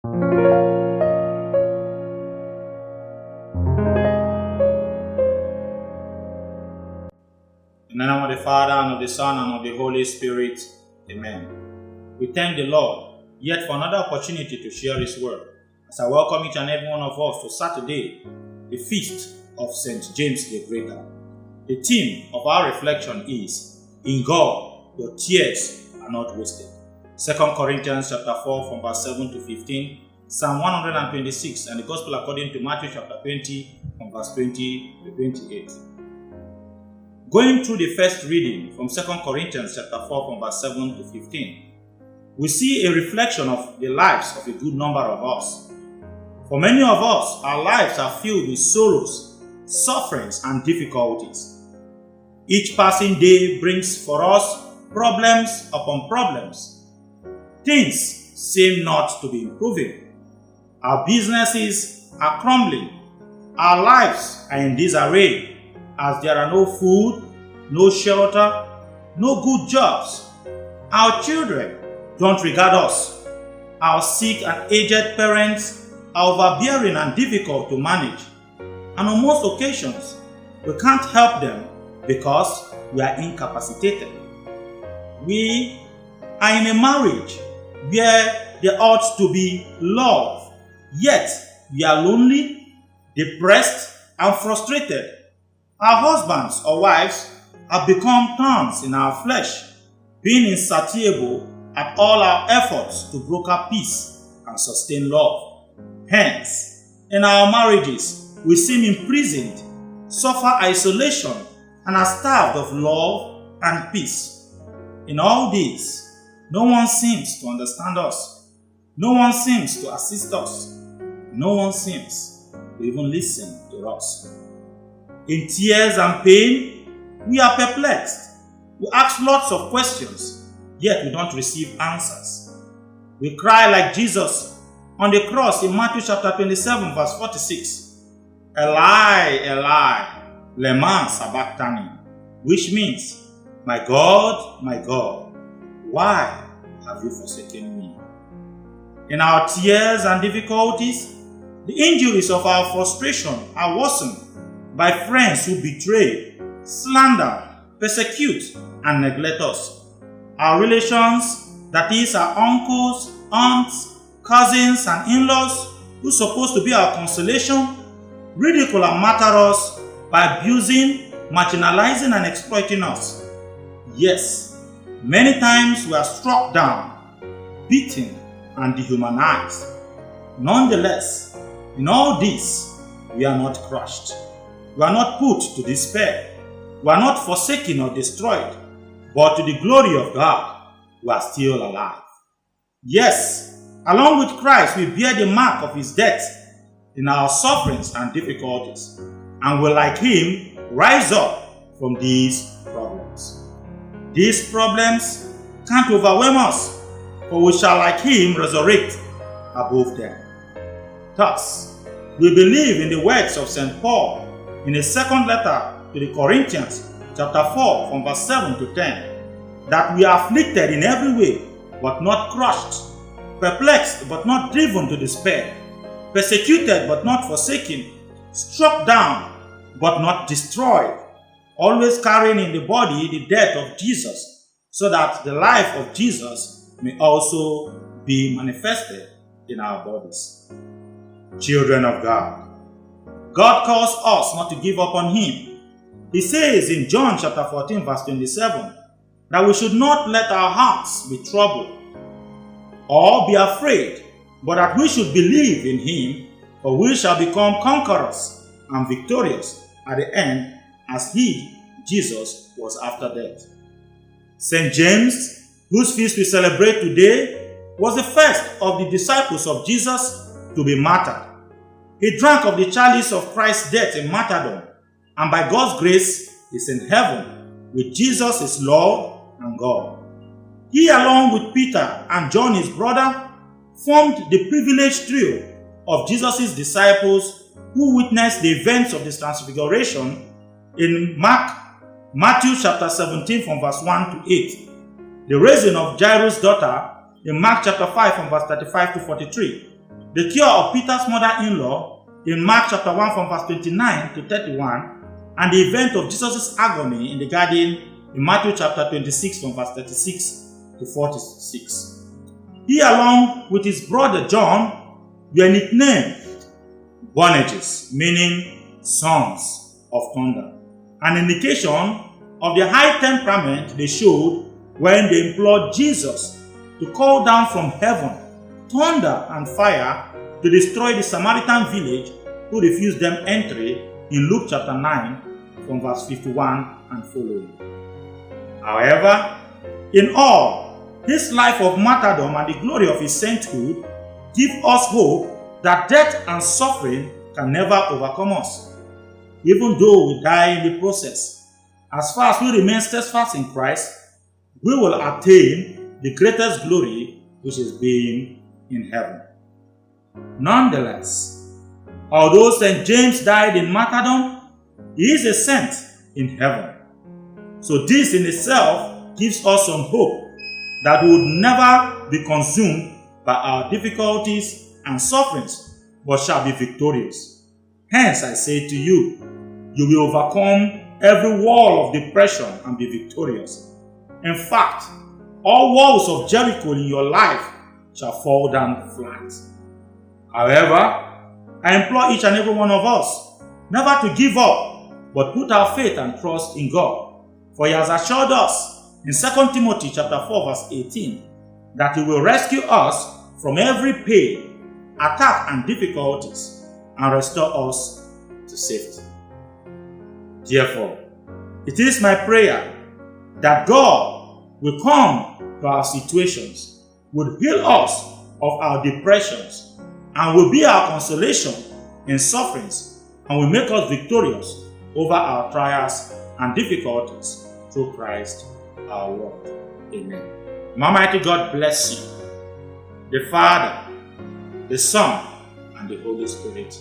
In the name of the Father, and of the Son, and of the Holy Spirit. Amen. We thank the Lord yet for another opportunity to share His word. As I welcome each and every one of us to Saturday, the feast of St. James the Greater. The theme of our reflection is, In God, your tears are not wasted. 2 Corinthians chapter 4 from verse 7 to 15, Psalm 126, and the Gospel according to Matthew chapter 20 from verse 20 to 28. Going through the first reading from 2 Corinthians chapter 4 from verse 7 to 15, we see a reflection of the lives of a good number of us. For many of us, our lives are filled with sorrows, sufferings, and difficulties. Each passing day brings for us problems upon problems. Things seem not to be improving. Our businesses are crumbling. Our lives are in disarray, as there are no food, no shelter, no good jobs. Our children don't regard us. Our sick and aged parents are overbearing and difficult to manage. And on most occasions, we can't help them because we are incapacitated. We are in a marriage where there ought to be love, yet we are lonely, depressed, and frustrated. Our husbands or wives have become thorns in our flesh, being insatiable at all our efforts to broker peace and sustain love. Hence, in our marriages, we seem imprisoned, suffer isolation, and are starved of love and peace. In all this, no one seems to understand us. No one seems to assist us. No one seems to even listen to us. In tears and pain, we are perplexed. We ask lots of questions, yet we don't receive answers. We cry like Jesus on the cross in Matthew chapter 27 verse 46. Eli, Eli, lema sabachthani, which means, my God, why have you forsaken me? In our tears and difficulties, the injuries of our frustration are worsened by friends who betray, slander, persecute, and neglect us. Our relations, that is our uncles, aunts, cousins, and in-laws, who are supposed to be our consolation, ridicule and martyr us by abusing, marginalizing, and exploiting us. Yes, many times we are struck down, beaten, and dehumanized. Nonetheless, in all this, we are not crushed. We are not put to despair. We are not forsaken or destroyed, but to the glory of God, we are still alive. Yes, along with Christ, we bear the mark of His death in our sufferings and difficulties, and will, like Him, rise up from these problems. These problems can't overwhelm us, for we shall, like Him, resurrect above them. Thus, we believe in the words of St. Paul in his second letter to the Corinthians, chapter 4, from verse 7 to 10, that we are afflicted in every way, but not crushed, perplexed, but not driven to despair, persecuted, but not forsaken, struck down, but not destroyed, always carrying in the body the death of Jesus, so that the life of Jesus may also be manifested in our bodies. Children of God, God calls us not to give up on Him. He says in John chapter 14 verse 27 that we should not let our hearts be troubled or be afraid, but that we should believe in Him, for we shall become conquerors and victorious at the end, as He, Jesus, was after death. St. James, whose feast we celebrate today, was the first of the disciples of Jesus to be martyred. He drank of the chalice of Christ's death in martyrdom, and by God's grace is in heaven with Jesus his Lord and God. He, along with Peter and John his brother, formed the privileged trio of Jesus' disciples who witnessed the events of this transfiguration in Matthew chapter 17 from verse 1 to 8, the raising of Jairus' daughter in Mark chapter 5 from verse 35 to 43, the cure of Peter's mother-in-law in Mark chapter 1 from verse 29 to 31, and the event of Jesus' agony in the garden in Matthew chapter 26 from verse 36 to 46. He, along with his brother John, were nicknamed Boanerges, meaning sons of thunder, an indication of the high temperament they showed when they implored Jesus to call down from heaven thunder and fire to destroy the Samaritan village who refused them entry in Luke chapter 9 from verse 51 and following. However, in all, this life of martyrdom and the glory of his sainthood give us hope that death and suffering can never overcome us, even though we die in the process. As far as we remain steadfast in Christ, we will attain the greatest glory which is being in heaven. Nonetheless, although St. James died in martyrdom, he is a saint in heaven. So this in itself gives us some hope that we would never be consumed by our difficulties and sufferings, but shall be victorious. Hence I say to you, you will overcome every wall of depression and be victorious. In fact, all walls of Jericho in your life shall fall down flat. However, I implore each and every one of us never to give up, but put our faith and trust in God. For he has assured us in 2 Timothy chapter 4 verse 18 that he will rescue us from every pain, attack and difficulties and restore us to safety. Therefore, it is my prayer that God will come to our situations, will heal us of our depressions, and will be our consolation in sufferings, and will make us victorious over our trials and difficulties through Christ our Lord. Amen. May Almighty God bless you, the Father, the Son, and the Holy Spirit.